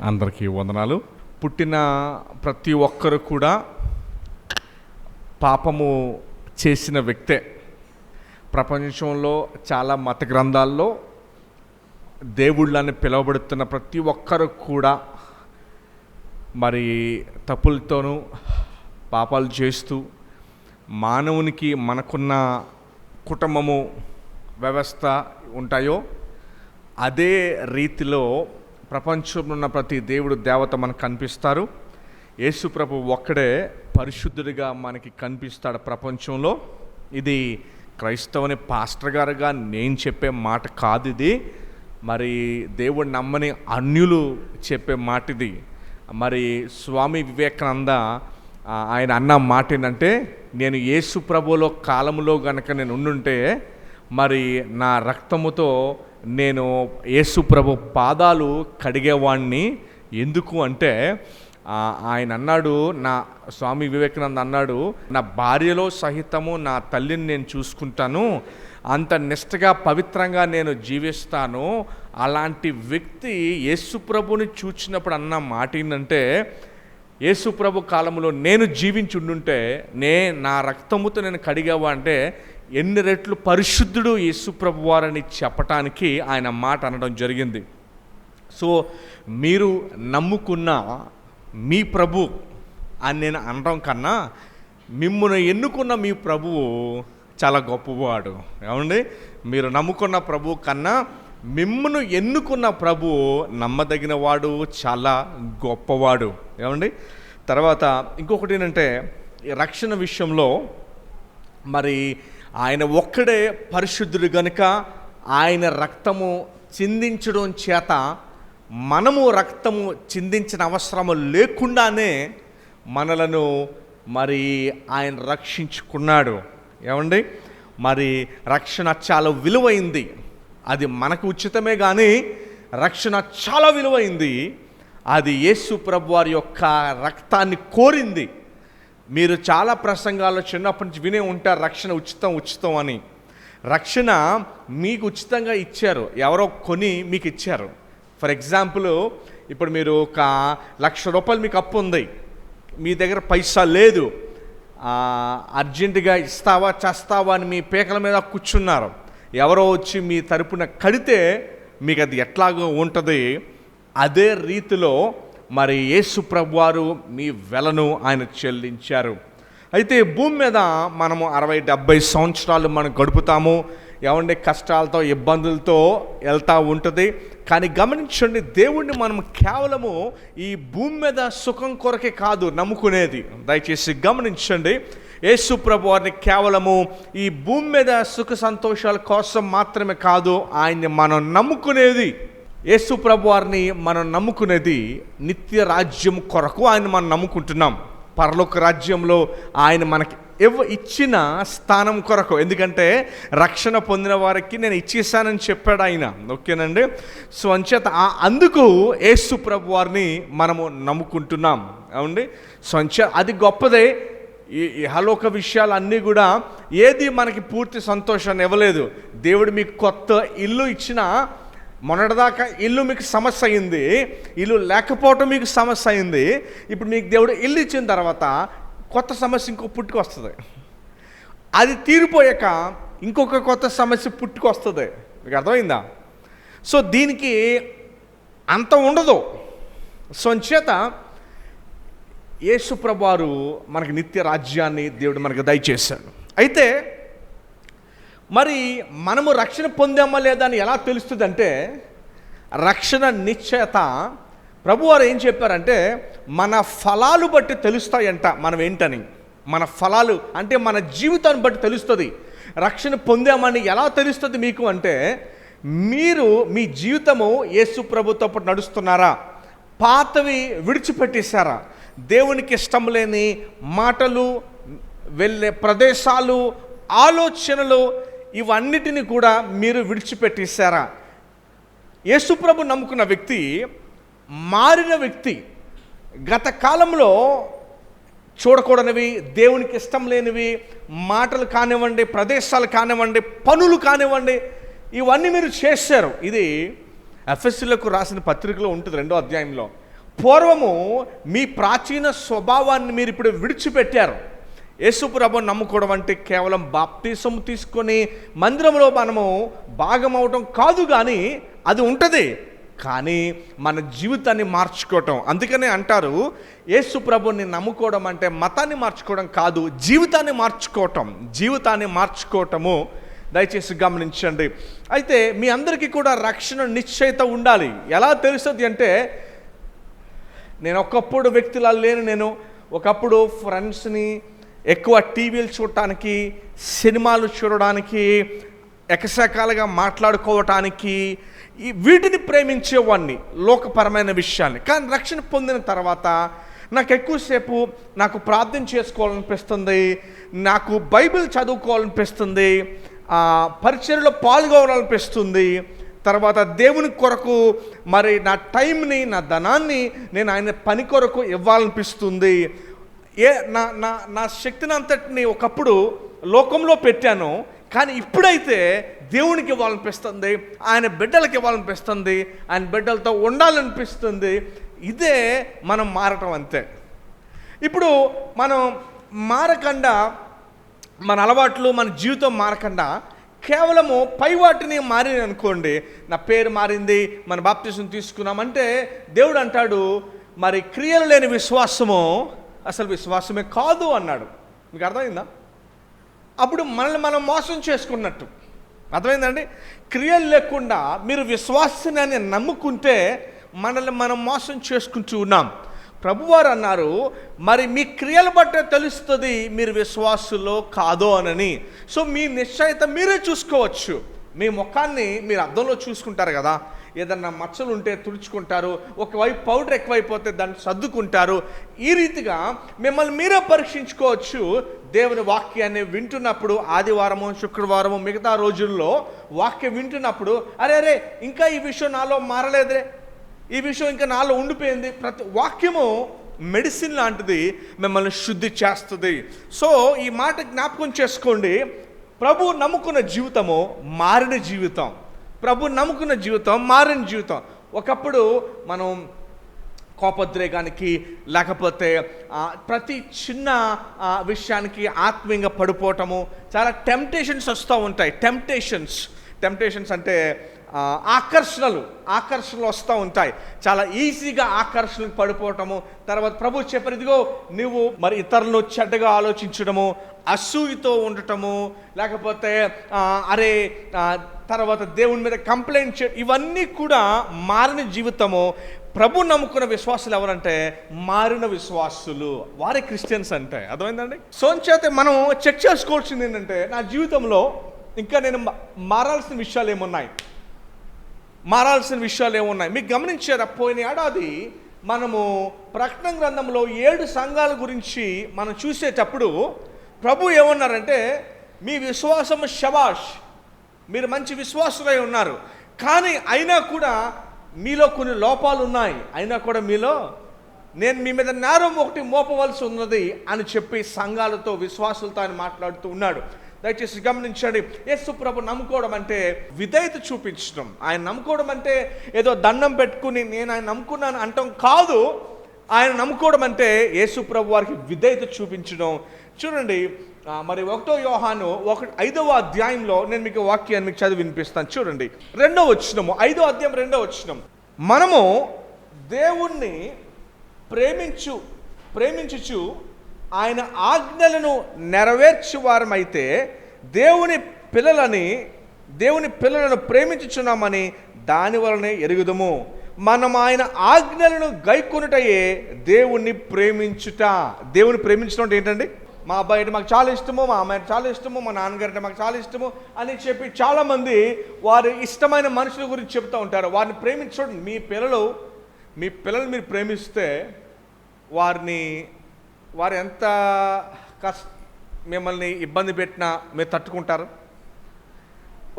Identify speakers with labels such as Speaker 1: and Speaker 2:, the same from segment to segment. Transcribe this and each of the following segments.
Speaker 1: అందరికీ వందనాలు. పుట్టిన ప్రతి ఒక్కరు కూడా పాపము చేసిన వ్యక్తే. ప్రపంచంలో చాలా మత గ్రంథాల్లో దేవుళ్ళని పిలువబడుతున్న ప్రతి ఒక్కరు కూడా మరి తప్పులతోనూ పాపాలు చేస్తూ మానవునికి మనకున్న కుటుంబము వ్యవస్థ ఉంటాయో అదే రీతిలో ప్రపంచంలో ఉన్న ప్రతి దేవుడు దేవత మనకు కనిపిస్తారు. యేసు ప్రభు ఒక్కడే పరిశుద్ధుడిగా మనకి కనిపిస్తాడు ప్రపంచంలో. ఇది క్రైస్తవుని పాస్టర్ గారుగా నేను చెప్పే మాట కాదు, ఇది మరి దేవుడు నమ్మని అన్యులు చెప్పే మాట ఇది. మరి స్వామి వివేకానంద ఆయన అన్న మాట ఏంటంటే, నేను యేసు ప్రభువులో కాలంలో గనక నేను ఉండుంటే మరి నా రక్తముతో నేను యేసు ప్రభు పాదాలు కడిగేవాడిని. ఎందుకు అంటే ఆయన అన్నాడు, నా స్వామి వివేకానంద అన్నాడు, నా భార్యలో సహితము నా తల్లిని నేను చూసుకుంటాను, అంత నిష్టగా పవిత్రంగా నేను జీవిస్తాను. అలాంటి వ్యక్తి యేసు ప్రభుని చూచినప్పుడు అన్న మాట ఏంటంటే, యేసు ప్రభు కాలంలో నేను జీవించి ఉండుంటే నా రక్తముతో నేను కడిగావా అంటే ఎన్ని రెట్లు పరిశుద్ధుడు యేసు ప్రభు వారని చెప్పటానికి ఆయన మాట అనడం జరిగింది. సో మీరు నమ్ముకున్న మీ ప్రభు అని నేను అనడం కన్నా మిమ్మల్ని ఎన్నుకున్న మీ ప్రభువు చాలా గొప్పవాడు. ఏమండి, మీరు నమ్ముకున్న ప్రభు కన్నా మిమ్మల్ని ఎన్నుకున్న ప్రభు నమ్మదగిన వాడు, చాలా గొప్పవాడు. ఏమండి, తర్వాత ఇంకొకటి ఏంటంటే, రక్షణ విషయంలో మరి ఆయన ఒక్కడే పరిశుద్ధుడు గనుక ఆయన రక్తము చిందించడం చేత మనము రక్తము చిందించిన అవసరము లేకుండానే మనలను మరి ఆయన రక్షించుకున్నాడు. ఏమండి, మరి రక్షణ చాలా విలువైంది. అది మనకు ఉచితమే కానీ రక్షణ చాలా విలువైంది. అది యేసు ప్రభు వారి యొక్క రక్తాన్ని కోరింది. మీరు చాలా ప్రసంగాల్లో చిన్నప్పటి నుంచి వినే ఉంటారు, రక్షణ ఉచితం ఉచితం అని. రక్షణ మీకు ఉచితంగా ఇచ్చారు, ఎవరో కొని మీకు ఇచ్చారు. ఫర్ ఎగ్జాంపుల్, ఇప్పుడు మీరు ఒక ₹1,00,000 మీకు అప్పు ఉంది, మీ దగ్గర పైసా లేదు, అర్జెంటుగా ఇస్తావా చేస్తావా అని మీ పీకల మీద కూర్చున్నారు. ఎవరో వచ్చి మీ తరపున కడితే మీకు అది ఎట్లాగో ఉంటుంది. అదే రీతిలో మరి యేసు ప్రభువారు మీ వెలను ఆయన చెల్లించారు. అయితే భూమి మీద మనము 60-70 సంవత్సరాలు మనం గడుపుతాము. ఏమంటే కష్టాలతో ఇబ్బందులతో వెళ్తూ ఉంటుంది. కానీ గమనించండి, దేవుణ్ణి మనం కేవలము ఈ భూమి మీద సుఖం కొరకే కాదు నమ్ముకునేది. దయచేసి గమనించండి, యేసు ప్రభు వారిని కేవలము ఈ భూమి మీద సుఖ సంతోషాల కోసం మాత్రమే కాదు ఆయన్ని మనం నమ్ముకునేది. యేసు ప్రభు వారిని మనం నమ్ముకునేది నిత్య రాజ్యం కొరకు ఆయన మనం నమ్ముకుంటున్నాం. పరలోక రాజ్యంలో ఆయన మనకి ఇచ్చిన స్థానం కొరకు. ఎందుకంటే రక్షణ పొందిన వారికి నేను ఇచ్చేసానని చెప్పాడు ఆయన. ఓకేనండి. సో అంచేత అందుకు యేసు ప్రభు వారిని మనము నమ్ముకుంటున్నాం. అవునండి. సో అది గొప్పదే. ఈ ఇహలోక విషయాలు అన్నీ కూడా ఏది మనకి పూర్తి సంతోషాన్ని ఇవ్వలేదు. దేవుడు మీకు కొత్త ఇల్లు ఇచ్చినా, మొన్నటిదాకా ఇల్లు మీకు సమస్య అయింది, ఇల్లు లేకపోవటం మీకు సమస్య అయింది. ఇప్పుడు మీకు దేవుడు ఇల్లు ఇచ్చిన తర్వాత కొత్త సమస్య ఇంకో పుట్టుకొస్తుంది. అది తీరిపోయాక ఇంకొక కొత్త సమస్య పుట్టుకొస్తుంది. మీకు అర్థమైందా? సో దీనికి అంత ఉండదు. సో అంచేత యేసు ప్రభువారు మనకి నిత్య రాజ్యాన్ని దేవుడు మనకు దయచేశాడు. అయితే మరి మనము రక్షణ పొందామా లేదా అని ఎలా తెలుస్తుంది అంటే, రక్షణ నిశ్చయత ప్రభువారు ఏం చెప్పారంటే, మన ఫలాలు బట్టి తెలుస్తాయంట మనం ఏంటని. మన ఫలాలు అంటే మన జీవితాన్ని బట్టి తెలుస్తుంది. రక్షణ పొందామని ఎలా తెలుస్తుంది మీకు అంటే, మీరు మీ జీవితము యేసు ప్రభుతో పాటు నడుస్తున్నారా, పాతవి విడిచిపెట్టేశారా, దేవునికి ఇష్టం లేని మాటలు, వెళ్ళే ప్రదేశాలు, ఆలోచనలు, ఇవన్నిటిని కూడా మీరు విడిచిపెట్టేశారా? యేసు ప్రభు నమ్ముకున్న వ్యక్తి మారిన వ్యక్తి. గత కాలంలో చూడకూడనివి, దేవునికి ఇష్టం లేనివి మాటలు కానివ్వండి, ప్రదేశాలు కానివ్వండి, పనులు కానివ్వండి, ఇవన్నీ మీరు చేశారు. ఇది ఎఫెసీయులకు రాసిన పత్రికలో ఉంటుంది 2వ అధ్యాయంలో. పూర్వము మీ ప్రాచీన స్వభావాన్ని మీరు ఇప్పుడు విడిచిపెట్టారు. యేసు ప్రభువుని నమ్ముకోవడం అంటే కేవలం బాప్తిసం తీసుకొని మందిరంలో మనము భాగం అవటం కాదు, కానీ అది ఉంటుంది, కానీ మన జీవితాన్ని మార్చుకోవటం. అందుకనే అంటారు యేసు ప్రభువుని నమ్ముకోవడం అంటే మతాన్ని మార్చుకోవడం కాదు, జీవితాన్ని మార్చుకోవటము. దయచేసి గమనించండి. అయితే మీ అందరికీ కూడా రక్షణ నిశ్చయిత ఉండాలి. ఎలా తెలుస్తుంది అంటే, నేను ఒకప్పుడు వ్యక్తిలా లేను. నేను ఒకప్పుడు ఫ్రెండ్స్ని ఎక్కువ టీవీలు చూడటానికి, సినిమాలు చూడడానికి, ఎకసకాలుగా మాట్లాడుకోవటానికి, వీటిని ప్రేమించేవాడిని, లోకపరమైన విషయాన్ని. కానీ రక్షణ పొందిన తర్వాత నాకు ఎక్కువసేపు నాకు ప్రార్థన చేసుకోవాలనిపిస్తుంది, నాకు బైబిల్ చదువుకోవాలనిపిస్తుంది, పరిచర్యలో పాల్గొనాలనిపిస్తుంది, తర్వాత దేవుని కొరకు మరి నా టైంని, నా ధనాన్ని నేను ఆయన పని కొరకు ఇవ్వాలనిపిస్తుంది. నా శక్తిని అంతటిని ఒకప్పుడు లోకంలో పెట్టాను, కానీ ఇప్పుడైతే దేవునికి ఇవ్వాలనిపిస్తుంది, ఆయన బిడ్డలకి ఇవ్వాలనిపిస్తుంది, ఆయన బిడ్డలతో ఉండాలనిపిస్తుంది. ఇదే మనం మారటం అంతే. ఇప్పుడు మనం మారకుండా, మన అలవాట్లు, మన జీవితం మారకుండా కేవలము పై వాటిని మారింది అనుకోండి, నా పేరు మారింది, మన బాప్తిసం తీసుకున్నామంటే దేవుడు అంటాడు మరి క్రియలు లేని విశ్వాసము అసలు విశ్వాసమే కాదు అన్నాడు. మీకు అర్థమైందా? అప్పుడు మనల్ని మనం మోసం చేసుకున్నట్టు. అర్థమైందండి? క్రియలు లేకుండా మీరు విశ్వాసాన్ని నమ్ముకుంటే మనల్ని మనం మోసం చేసుకుంటూ ఉన్నాం. ప్రభువారు అన్నారు, మరి మీ క్రియలు బట్టే తెలుస్తుంది మీరు విశ్వాసులో కాదో అనని. సో మీ నిశ్చయిత మీరే చూసుకోవచ్చు. మీ ముఖాన్ని మీరు అద్దంలో చూసుకుంటారు కదా, ఏదన్నా మచ్చలు ఉంటే తుడుచుకుంటారు, ఒకవైపు పౌడర్ ఎక్కువైపోతే దాన్ని సర్దుకుంటారు. ఈ రీతిగా మిమ్మల్ని మీరే పరీక్షించుకోవచ్చు. దేవుని వాక్యాన్ని వింటున్నప్పుడు, ఆదివారము, శుక్రవారము, మిగతా రోజుల్లో వాక్యం వింటున్నప్పుడు, అరే ఇంకా ఈ విషయం నాలో మారలేదే, ఈ విషయం ఇంకా నాలో ఉండిపోయింది. ప్రతి వాక్యము మెడిసిన్ లాంటిది, మిమ్మల్ని శుద్ధి చేస్తుంది. సో ఈ మాట జ్ఞాపకం చేసుకోండి. ప్రభు నమ్ముకున్న జీవితము మారిన జీవితం, ప్రభు నమ్ముకున్న జీవితం మారిన జీవితం. ఒకప్పుడు మనం కోపోద్రేగానికి, లేకపోతే ప్రతి చిన్న విషయానికి ఆత్మీయంగా పడిపోవటము, చాలా టెంప్టేషన్స్ వస్తూ ఉంటాయి. టెంప్టేషన్స్ అంటే ఆకర్షణలు వస్తూ ఉంటాయి. చాలా ఈజీగా ఆకర్షణకు పడిపోవటము. తర్వాత ప్రభు చెప్పారు, ఇదిగో నువ్వు మరి ఇతరులను చెడ్డగా ఆలోచించడము, అసూయతో ఉండటము, లేకపోతే తర్వాత దేవుని మీద కంప్లైంట్ చేయడం, ఇవన్నీ కూడా మారిన జీవితము. ప్రభు నమ్ముకున్న విశ్వాసులు ఎవరంటే మారిన విశ్వాసులు, వారే క్రిస్టియన్స్ అంటే. అర్థమైందండి? సోంచేత మనం చెక్ చేసుకోవాల్సింది ఏంటంటే, నా జీవితంలో ఇంకా నేను మారాల్సిన విషయాలు ఏమున్నాయి. మీకు గమనించారా? పోయిన ఏడాది మనము ప్రకటన గ్రంథంలో 7 సంఘాల గురించి మనం చూసేటప్పుడు ప్రభు ఏమన్నారంటే, మీ విశ్వాసం శబాష్, మీరు మంచి విశ్వాసులై ఉన్నారు, కానీ అయినా కూడా మీలో కొన్ని లోపాలు ఉన్నాయి, అయినా కూడా మీలో నేను మీ మీద నేరం ఒకటి మోపవలసి ఉన్నది అని చెప్పి సంఘాలతో, విశ్వాసులతో ఆయన మాట్లాడుతూ ఉన్నాడు. దయచేసి గమనించండి. యేసు ప్రభు నమ్ముకోవడం అంటే విధేయత చూపించడం. ఆయన నమ్ముకోవడం అంటే ఏదో దండం పెట్టుకుని నేను ఆయన నమ్ముకున్నాను అంటాం కాదు. ఆయన నమ్ముకోవడం అంటే యేసు ప్రభు వారికి విధేయత చూపించడం. చూడండి, మరి 1 యోహాను 5వ అధ్యాయంలో నేను మీకు వాక్యాన్ని మీకు చదివి వినిపిస్తాను. చూడండి, 2వ వచనము, 5వ అధ్యాయం 2వ వచనం. మనము దేవుణ్ణి ప్రేమించుచు ఆయన ఆజ్ఞలను నెరవేర్చువారమైతే దేవుని పిల్లలను ప్రేమించుచున్నామని దాని వలనే ఎరుగుదము. మనం ఆయన ఆజ్ఞలను గైకొనుటయే దేవుణ్ణి ప్రేమించుట. దేవుని ప్రేమించడం అంటే ఏంటండి? మా అబ్బాయి అంటే మాకు చాలా ఇష్టము, మా అమ్మాయి చాలా ఇష్టము, మా నాన్నగారు అంటే మాకు చాలా ఇష్టము అని చెప్పి చాలామంది వారి ఇష్టమైన మనుషుల గురించి చెప్తూ ఉంటారు. వారిని ప్రేమించడం. మీ పిల్లలు మీరు ప్రేమిస్తే వారు ఎంత మిమ్మల్ని ఇబ్బంది పెట్టినా మీరు తట్టుకుంటారు.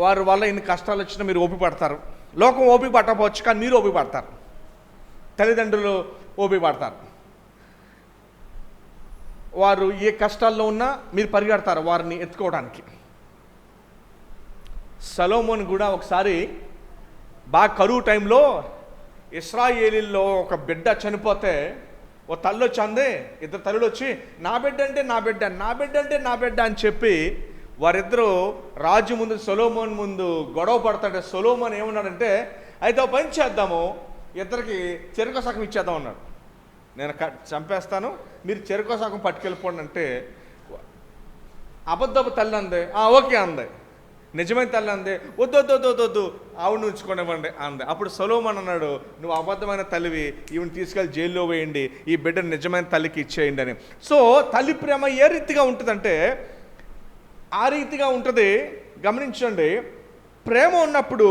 Speaker 1: వారి వల్ల ఎన్ని కష్టాలు వచ్చినా మీరు ఓపిక పడతారు. లోకం ఓపిక పట్టకపోవచ్చు, కానీ మీరు ఓపిక పడతారు. తల్లిదండ్రులు ఓపిక పడతారు. వారు ఏ కష్టాల్లో ఉన్నా మీరు పరిగెడతారు వారిని ఎత్తుకోవడానికి. సొలొమోను కూడా ఒకసారి బాగా కరువు టైంలో ఇశ్రాయేలీల్లో ఒక బిడ్డ చనిపోతే ఓ తల్లి వచ్చి అంది, ఇద్దరు తల్లులు వచ్చి నా బిడ్డ అంటే నా బిడ్డ, నా బిడ్డ అంటే నా బిడ్డ అని చెప్పి వారిద్దరూ రాజు ముందు సొలొమోన్ ముందు గొడవ పడుతుంటే సొలొమోన్ ఏమన్నాడంటే, అయితే ఒక పని చేద్దాము, ఇద్దరికి చెరుకు సగం ఇచ్చేద్దాం అన్నాడు. నేను చంపేస్తాను, మీరు చెరుకు సగం పట్టుకెళ్ళిపోండి అంటే అబద్ధపు తల్లి అంది, ఓకే అంది. నిజమైన తల్లి అంది, వద్దు ఆవిడ ఉంచుకోనివ్వండి అంది. అప్పుడు సొలొమోన్ అన్నాడు, నువ్వు అబద్ధమైన తల్లివి, ఈవిని తీసుకెళ్ళి జైల్లో వేయండి, ఈ బిడ్డను నిజమైన తల్లికి ఇచ్చేయండి అని. సో తల్లి ప్రేమ ఏ రీతిగా ఉంటుందంటే ఆ రీతిగా ఉంటుంది. గమనించండి, ప్రేమ ఉన్నప్పుడు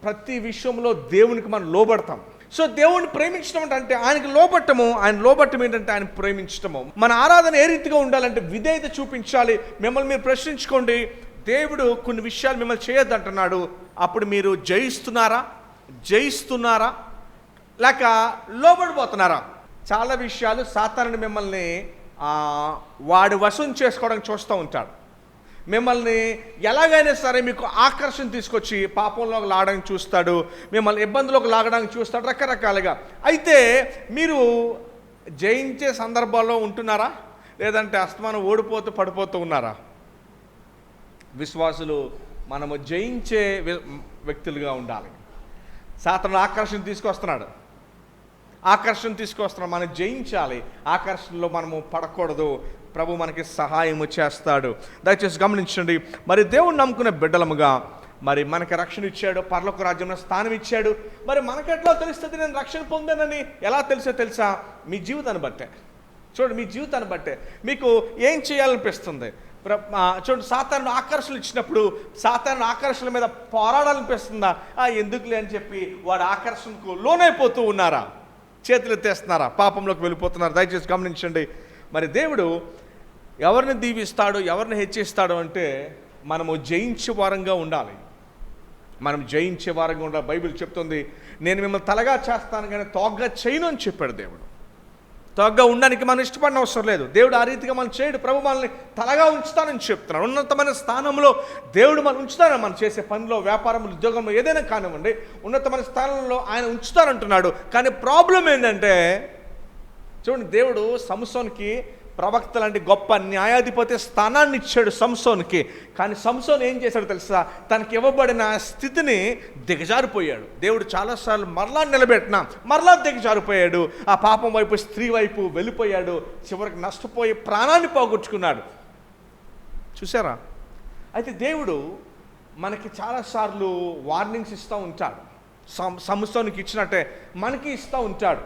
Speaker 1: ప్రతి విషయంలో దేవునికి మనం లోబడతాం. సో దేవుణ్ణి ప్రేమించడం అంటే ఆయనకి లోబట్టము, ఆయన లోబట్టం ఏంటంటే ఆయన ప్రేమించటము. మన ఆరాధన ఏ రీతిగా ఉండాలంటే విధేయత చూపించాలి. మిమ్మల్ని మీరు ప్రశ్నించుకోండి, దేవుడు కొన్ని విషయాలు మిమ్మల్ని చేయొద్దంటున్నాడు, అప్పుడు మీరు జయిస్తున్నారా లేక లోబడిపోతున్నారా? చాలా విషయాలు సాతానుడు మిమ్మల్ని వాడి వశం చేసుకోవడానికి చూస్తూ ఉంటాడు. మిమ్మల్ని ఎలాగైనా సరే మీకు ఆకర్షణ తీసుకొచ్చి పాపంలోకి లాగడానికి చూస్తాడు, మిమ్మల్ని ఇబ్బందులోకి లాగడానికి చూస్తాడు, రకరకాలుగా. అయితే మీరు జయించే సందర్భాల్లో ఉంటున్నారా, లేదంటే అస్తమానం ఓడిపోతూ పడిపోతూ ఉన్నారా? విశ్వాసులు మనము జయించే వ్యక్తులుగా ఉండాలి. సాతానుడు ఆకర్షణ తీసుకొస్తున్నాడు, మనం జయించాలి. ఆకర్షణలో మనము పడకూడదు. ప్రభు మనకి సహాయము చేస్తాడు. దయచేసి గమనించండి, మరి దేవుడు నమ్ముకునే బిడ్డలముగా మరి మనకి రక్షణ ఇచ్చాడు, పరలోక రాజ్యంలో స్థానం ఇచ్చాడు. మరి మనకెట్లా తెలుస్తుంది నేను రక్షణ పొందానని? ఎలా తెలుసా? మీ జీవితాన్ని బట్టే. చూడండి, మీ జీవితాన్ని బట్టే మీకు ఏం చేయాలనిపిస్తుంది. చూడండి, సాతాను ఆకర్షణలు ఇచ్చినప్పుడు సాతాను ఆకర్షణ మీద పోరాడాలనిపిస్తుందా? ఎందుకులే అని చెప్పి వాడు ఆకర్షణకు లోనైపోతూ ఉన్నారా? చేతులు ఎత్తేస్తున్నారా? పాపంలోకి వెళ్ళిపోతున్నారు? దయచేసి గమనించండి. మరి దేవుడు ఎవరిని దీవిస్తాడో, ఎవరిని హెచ్చిస్తాడో అంటే మనము జయించే వారంగా ఉండాలి. బైబిల్ చెప్తుంది, నేను మిమ్మల్ని తలగా చేస్తాను కానీ తోగ్గా చేయను అని చెప్పాడు దేవుడు. తోగ్గా ఉండడానికి మనం ఇష్టపడిన అవసరం లేదు. దేవుడు ఆ రీతిగా మనం చేయడు. ప్రభు మనల్ని తలగా ఉంచుతానని చెప్తున్నాడు. ఉన్నతమైన స్థానంలో దేవుడు మనం ఉంచుతానని, మనం చేసే పనిలో, వ్యాపారంలో, ఉద్యోగంలో ఏదైనా కానివ్వండి, ఉన్నతమైన స్థానంలో ఆయన ఉంచుతానంటున్నాడు. కానీ ప్రాబ్లం ఏంటంటే, చూడండి, దేవుడు సంసోన్కి ప్రవక్త లాంటి గొప్ప న్యాయాధిపతి స్థానాన్ని ఇచ్చాడు సంసోన్కి. కానీ సంసోన్ ఏం చేశాడు తెలుసా? తనకి ఇవ్వబడిన స్థితిని దిగజారిపోయాడు. దేవుడు చాలాసార్లు మరలా నిలబెట్టినా మరలా దిగజారిపోయాడు. ఆ పాపం వైపు, స్త్రీ వైపు వెళ్ళిపోయాడు. చివరికి నష్టపోయి ప్రాణాన్ని పోగొట్టుకున్నాడు. చూసారా? అయితే దేవుడు మనకి చాలాసార్లు వార్నింగ్స్ ఇస్తూ ఉంటాడు. సంసోన్కి ఇచ్చినట్టే మనకి ఇస్తూ ఉంటాడు.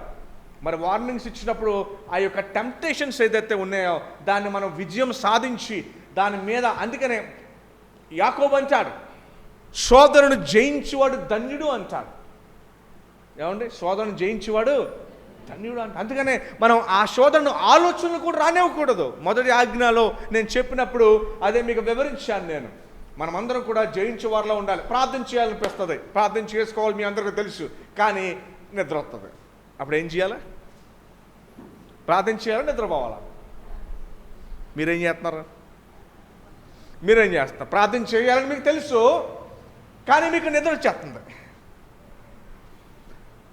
Speaker 1: మరి వార్నింగ్స్ ఇచ్చినప్పుడు ఆ యొక్క టెంప్టేషన్స్ ఏదైతే ఉన్నాయో దాన్ని మనం విజయం సాధించి దాని మీద, అందుకనే యాకోబు అంటాడు, సోదరుని జయించేవాడు ధన్యుడు అంటాడు. ఏమండి? సోదరుని జయించేవాడు ధన్యుడు అంట. అందుకనే మనం ఆ సోదరుని ఆలోచనలు కూడా రానివ్వకూడదు. మొదటి ఆజ్ఞలో నేను చెప్పినప్పుడు అదే మీకు వివరించాను నేను. మనమందరం కూడా జయించే వారిలో ఉండాలి. ప్రార్థన చేయాలనిపిస్తుంది, ప్రార్థన చేసుకోవాలి, మీ అందరికీ తెలుసు. కానీ నిద్ర వస్తుంది. అప్పుడు ఏం చేయాలి? ప్రార్థన చేయాలా, నిద్రపోవాలా? మీరేం చేస్తున్నారు? ప్రార్థన చేయాలని మీకు తెలుసు, కానీ మీకు నిద్ర వచ్చేస్తుంది.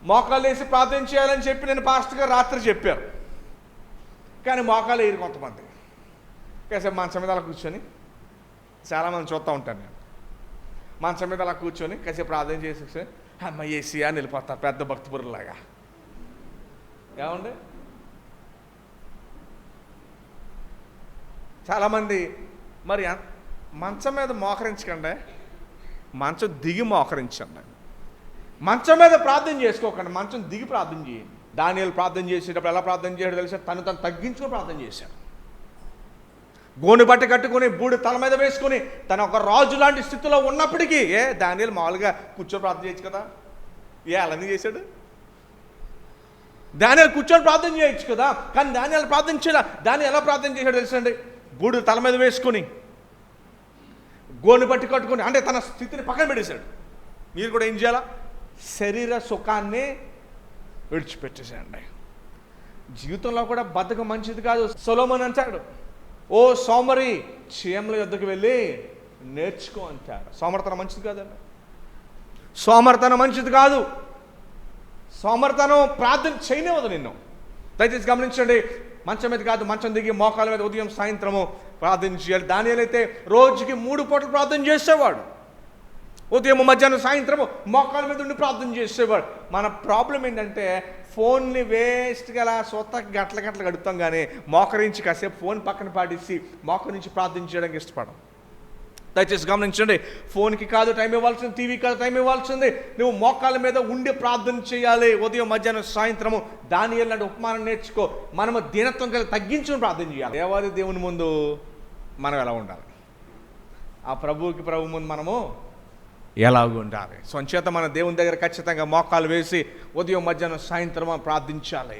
Speaker 1: మోకాలు వేసి ప్రార్థన చేయాలని చెప్పి నేను పాస్టర్ గారు రాత్రి చెప్పారు, కానీ మోకాలు వేయరు కొంతమంది. కాసేపు మంచం మీద అలా కూర్చొని, చాలామంది చూస్తూ ఉంటాను నేను, మంచం మీద అలా కూర్చొని కాసేపు ప్రార్థన చేసేసి అమ్మ ఏసీ అని వెళ్ళిపోతారు పెద్ద భక్తిపురులాగా. ఏమండి? చాలామంది మరి మంచం మీద మోకరించకండి, మంచం దిగి మోకరించండి. మంచం మీద ప్రార్థన చేసుకోకండి, మంచం దిగి ప్రార్థన చేయండి. దానియేలు ప్రార్థన చేసేటప్పుడు ఎలా ప్రార్థన చేయడం తెలుసా? తను తగ్గించుకొని ప్రార్థన చేశాడు. గోని బట్ట కట్టుకొని బూడి తల మీద వేసుకొని తను ఒక రాజు లాంటి స్థితిలో ఉన్నప్పటికీ దానియేలు మామూలుగా కూర్చొని ప్రార్థన చేయొచ్చు కదా? అలానే చేశాడు. దానియేలు కూర్చొని ప్రార్థన చేయొచ్చు కదా, కానీ దానియేలు ప్రార్థన చేయాలి. దానియేలు ఎలా ప్రార్థన చేశాడు తెలుసండి? బూడి తల మీద వేసుకొని గోని బట్టి కట్టుకొని, అంటే తన స్థితిని పక్కన పెట్టేశాడు. మీరు కూడా ఏం చేయాలా? శరీర సుఖాన్ని విడిచిపెట్టేసేయండి. జీవితంలో కూడా బద్ధకం మంచిది కాదు. సొలొమోన్ అంటాడు, ఓ సోమరి, చీమల యొద్దకు వెళ్ళి నేర్చుకో అంటాడు. సోమరితనం మంచిది కాదండి. సోమరితనం మంచిది కాదు. సోమరితనం ప్రార్థన చేయనివ్వదు నిన్ను. దయచేసి గమనించండి, మంచం మీద కాదు, మంచం దిగి మోకాల మీద ఉదయం సాయంత్రము ప్రార్థన చేయాలి. దానియేలు అయితే రోజుకి 3 పూటలు ప్రార్థన చేసేవాడు. ఉదయం, మధ్యాహ్నం, సాయంత్రము మోకాల మీద ఉండి ప్రార్థన చేసేవాడు. మన ప్రాబ్లం ఏంటంటే ఫోన్ని వేస్ట్గా అలా గంటల గడుపుతాం, కానీ మోకరించి కాసేపు ఫోన్ పక్కన పాడేసి మోకరించి ప్రార్థన చేయడానికి ఇష్టపడం. దయచేసి గమనించండి, ఫోన్కి కాదు టైం ఇవ్వాల్సింది, టీవీ కాదు టైం ఇవ్వాల్సింది, నువ్వు మోకాళ్ళ మీద ఉండి ప్రార్థన చేయాలి. ఉదయం, మధ్యాహ్నం, సాయంత్రము దానియేలు లాంటి ఉపమానం నేర్చుకో. మనము దీనత్వం కలిగి తగ్గించుకుని ప్రార్థన చేయాలి. దేవాది దేవుని ముందు మనం ఎలా ఉండాలి, ఆ ప్రభు ముందు మనము ఎలాగ ఉండాలి. సొంచేత మన దేవుని దగ్గర ఖచ్చితంగా మోకాలు వేసి ఉదయం, మధ్యాహ్నం, సాయంత్రం ప్రార్థించాలి.